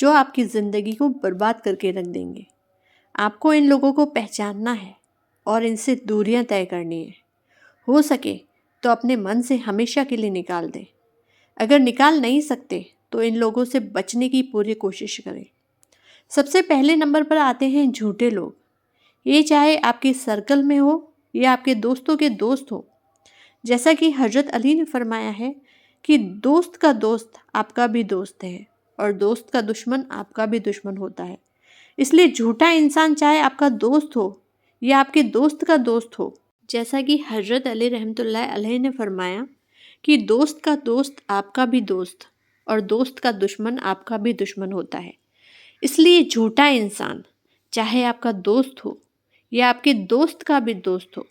जो आपकी ज़िंदगी को बर्बाद करके रख देंगे। आपको इन लोगों को पहचानना है और इनसे दूरियां तय करनी है। हो सके तो अपने मन से हमेशा के लिए निकाल दें। अगर निकाल नहीं सकते तो इन लोगों से बचने की पूरी कोशिश करें। सबसे पहले नंबर पर आते हैं झूठे लोग। ये चाहे आपके सर्कल में हो या आपके दोस्तों के दोस्त हो। जैसा कि हजरत अली ने फरमाया है कि दोस्त का दोस्त आपका भी दोस्त है और दोस्त का दुश्मन आपका भी दुश्मन होता है। इसलिए झूठा इंसान चाहे आपका दोस्त हो या आपके दोस्त का दोस्त हो, जैसा कि हजरत अली रहमतुल्लाह अलैह ने फरमाया कि दोस्त का दोस्त आपका भी दोस्त और दोस्त का दुश्मन आपका भी दुश्मन होता है। इसलिए झूठा इंसान चाहे आपका दोस्त हो या आपके दोस्त का भी दोस्त हो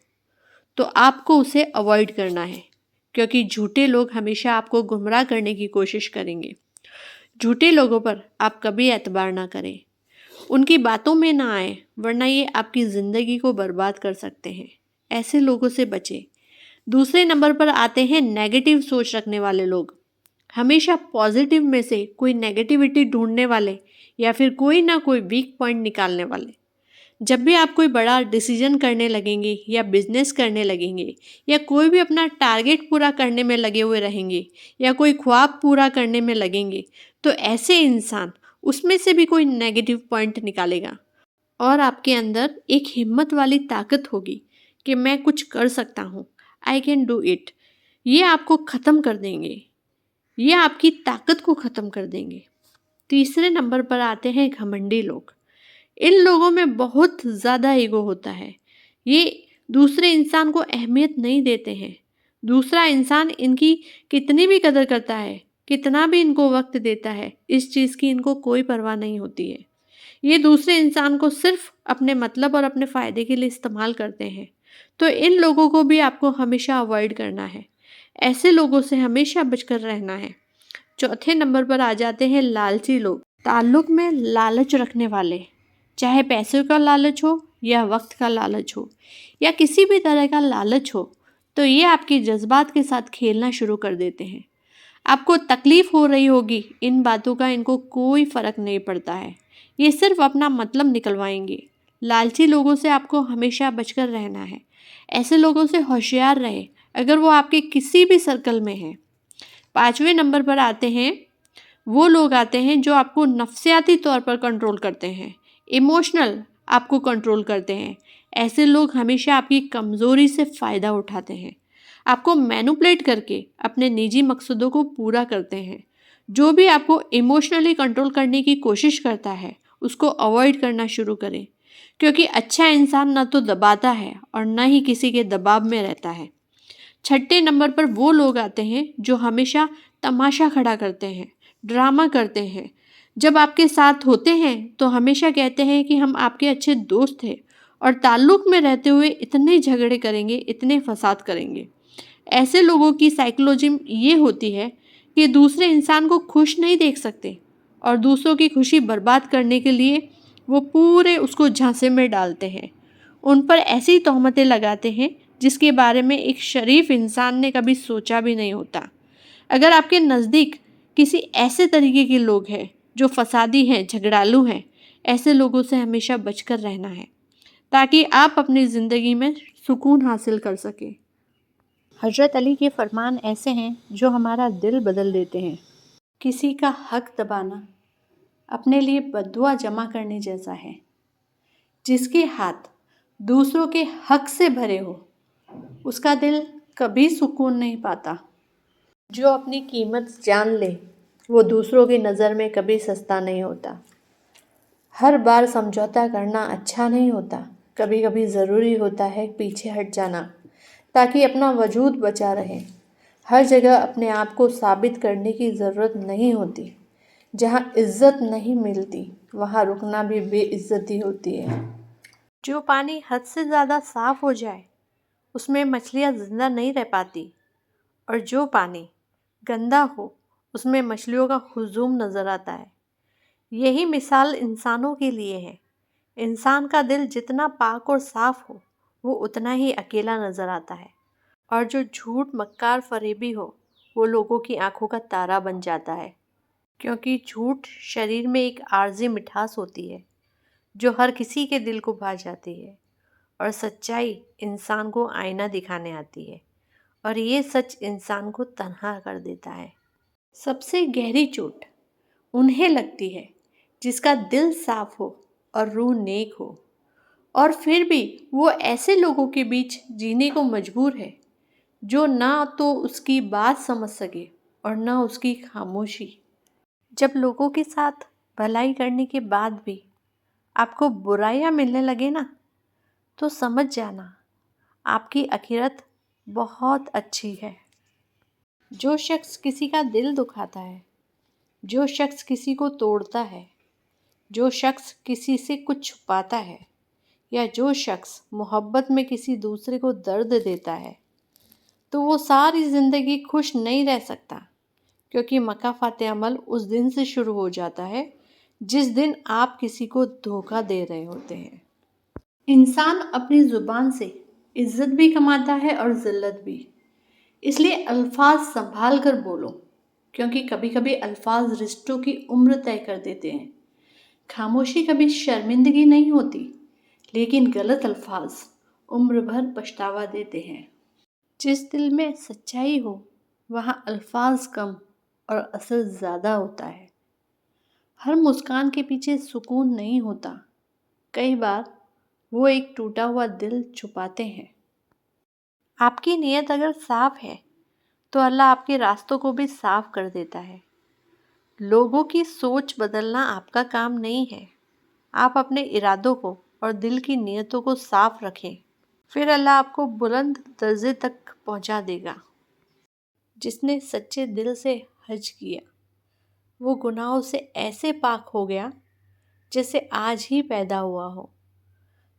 तो आपको उसे अवॉइड करना है, क्योंकि झूठे लोग हमेशा आपको गुमराह करने की कोशिश करेंगे। झूठे लोगों पर आप कभी एतबार ना करें, उनकी बातों में ना आए, वरना ये आपकी ज़िंदगी को बर्बाद कर सकते हैं। ऐसे लोगों से बचें। दूसरे नंबर पर आते हैं नेगेटिव सोच रखने वाले लोग। हमेशा पॉजिटिव में से कोई नेगेटिविटी ढूंढने वाले या फिर कोई ना कोई वीक पॉइंट निकालने वाले। जब भी आप कोई बड़ा डिसीजन करने लगेंगे या बिजनेस करने लगेंगे या कोई भी अपना टारगेट पूरा करने में लगे हुए रहेंगे या कोई ख्वाब पूरा करने में लगेंगे, तो ऐसे इंसान उसमें से भी कोई नेगेटिव पॉइंट निकालेगा और आपके अंदर एक हिम्मत वाली ताकत होगी कि मैं कुछ कर सकता हूँ, आई कैन डू इट। ये आपको ख़त्म कर देंगे, ये आपकी ताकत को ख़त्म कर देंगे। तीसरे नंबर पर आते हैं घमंडी लोग। इन लोगों में बहुत ज़्यादा ईगो होता है। ये दूसरे इंसान को अहमियत नहीं देते हैं। दूसरा इंसान इनकी कितनी भी कदर करता है, कितना भी इनको वक्त देता है, इस चीज़ की इनको कोई परवाह नहीं होती है। ये दूसरे इंसान को सिर्फ अपने मतलब और अपने फ़ायदे के लिए इस्तेमाल करते हैं। तो इन लोगों को भी आपको हमेशा अवॉइड करना है। ऐसे लोगों से हमेशा बचकर रहना है। चौथे नंबर पर आ जाते हैं लालची लोग। ताल्लुक़ में लालच रखने वाले, चाहे पैसे का लालच हो या वक्त का लालच हो या किसी भी तरह का लालच हो, तो ये आपके जज्बात के साथ खेलना शुरू कर देते हैं। आपको तकलीफ़ हो रही होगी, इन बातों का इनको कोई फ़र्क नहीं पड़ता है। ये सिर्फ अपना मतलब निकलवाएंगे। लालची लोगों से आपको हमेशा बचकर रहना है। ऐसे लोगों से होशियार रहे, अगर वो आपके किसी भी सर्कल में हैं। पाँचवें नंबर पर आते हैं वो लोग आते हैं जो आपको नफ्सियाती तौर पर कंट्रोल करते हैं, इमोशनल आपको कंट्रोल करते हैं। ऐसे लोग हमेशा आपकी कमज़ोरी से फ़ायदा उठाते हैं, आपको मैनिपुलेट करके अपने निजी मकसदों को पूरा करते हैं। जो भी आपको इमोशनली कंट्रोल करने की कोशिश करता है, उसको अवॉइड करना शुरू करें, क्योंकि अच्छा इंसान ना तो दबाता है और ना ही किसी के दबाव में रहता है। छठे नंबर पर वो लोग आते हैं जो हमेशा तमाशा खड़ा करते हैं, ड्रामा करते हैं। जब आपके साथ होते हैं तो हमेशा कहते हैं कि हम आपके अच्छे दोस्त हैं और ताल्लुक़ में रहते हुए इतने झगड़े करेंगे, इतने फसाद करेंगे। ऐसे लोगों की साइकोलॉजी ये होती है कि दूसरे इंसान को खुश नहीं देख सकते और दूसरों की खुशी बर्बाद करने के लिए वो पूरे उसको झांसे में डालते हैं। उन पर ऐसी तोहमतें लगाते हैं जिसके बारे में एक शरीफ इंसान ने कभी सोचा भी नहीं होता। अगर आपके नज़दीक किसी ऐसे तरीके के लोग हैं जो फसादी हैं, झगड़ालू हैं, ऐसे लोगों से हमेशा बचकर रहना है, ताकि आप अपनी ज़िंदगी में सुकून हासिल कर सकें। हजरत अली के फरमान ऐसे हैं जो हमारा दिल बदल देते हैं। किसी का हक दबाना अपने लिए बद्दुआ जमा करने जैसा है। जिसके हाथ दूसरों के हक से भरे हो, उसका दिल कभी सुकून नहीं पाता। जो अपनी कीमत जान ले, वो दूसरों की नज़र में कभी सस्ता नहीं होता। हर बार समझौता करना अच्छा नहीं होता। कभी कभी ज़रूरी होता है पीछे हट जाना, ताकि अपना वजूद बचा रहे। हर जगह अपने आप को साबित करने की ज़रूरत नहीं होती। जहाँ इज़्ज़त नहीं मिलती, वहाँ रुकना भी बेइज्जती होती है। जो पानी हद से ज़्यादा साफ़ हो जाए, उसमें मछलियाँ ज़िंदा नहीं रह पाती, और जो पानी गंदा हो, उसमें मछलियों का हुजूम नज़र आता है। यही मिसाल इंसानों के लिए है। इंसान का दिल जितना पाक और साफ़ हो, वो उतना ही अकेला नज़र आता है, और जो झूठ, मक्कार, फरेबी हो, वो लोगों की आंखों का तारा बन जाता है। क्योंकि झूठ शरीर में एक आर्जी मिठास होती है जो हर किसी के दिल को भा जाती है, और सच्चाई इंसान को आईना दिखाने आती है, और ये सच इंसान को तन्हा कर देता है। सबसे गहरी चोट उन्हें लगती है जिसका दिल साफ हो और रूह नेक हो, और फिर भी वो ऐसे लोगों के बीच जीने को मजबूर है जो ना तो उसकी बात समझ सके और ना उसकी खामोशी। जब लोगों के साथ भलाई करने के बाद भी आपको बुराइयां मिलने लगे ना, तो समझ जाना आपकी आखिरत बहुत अच्छी है। जो शख्स किसी का दिल दुखाता है, जो शख्स किसी को तोड़ता है, जो शख्स किसी से कुछ छुपाता है, या जो शख्स मोहब्बत में किसी दूसरे को दर्द देता है, तो वो सारी ज़िंदगी खुश नहीं रह सकता, क्योंकि मकाफ़ात अमल उस दिन से शुरू हो जाता है जिस दिन आप किसी को धोखा दे रहे होते हैं। इंसान अपनी ज़ुबान से इज़्ज़त भी कमाता है और ज़िल्लत भी, इसलिए अल्फाज संभाल कर बोलो, क्योंकि कभी कभी अल्फाज रिश्तों की उम्र तय कर देते हैं। खामोशी कभी शर्मिंदगी नहीं होती, लेकिन गलत अल्फाज उम्र भर पछतावा देते हैं। जिस दिल में सच्चाई हो वहाँ अल्फाज कम और असर ज़्यादा होता है। हर मुस्कान के पीछे सुकून नहीं होता, कई बार वो एक टूटा हुआ दिल छुपाते हैं। आपकी नीयत अगर साफ है तो अल्लाह आपके रास्तों को भी साफ कर देता है। लोगों की सोच बदलना आपका काम नहीं है। आप अपने इरादों को और दिल की नीयतों को साफ रखें, फिर अल्लाह आपको बुलंद दर्जे तक पहुंचा देगा। जिसने सच्चे दिल से हज किया वो गुनाहों से ऐसे पाक हो गया जैसे आज ही पैदा हुआ हो।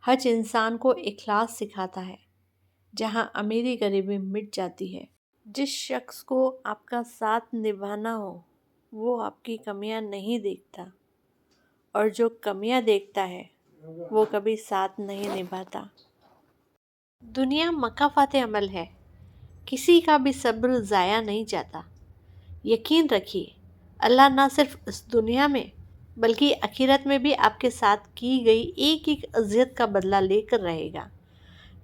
हज इंसान को इखलास सिखाता है, जहाँ अमीरी गरीबी मिट जाती है। जिस शख्स को आपका साथ निभाना हो वो आपकी कमियां नहीं देखता, और जो कमियां देखता है वो कभी साथ नहीं निभाता। दुनिया मकाफ़ात अमल है, किसी का भी सब्र ज़ाया नहीं जाता। यकीन रखिए अल्लाह ना सिर्फ इस दुनिया में बल्कि आखिरत में भी आपके साथ की गई एक एक अज़ियत का बदला लेकर रहेगा,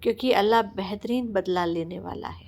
क्योंकि अल्लाह बेहतरीन बदला लेने वाला है।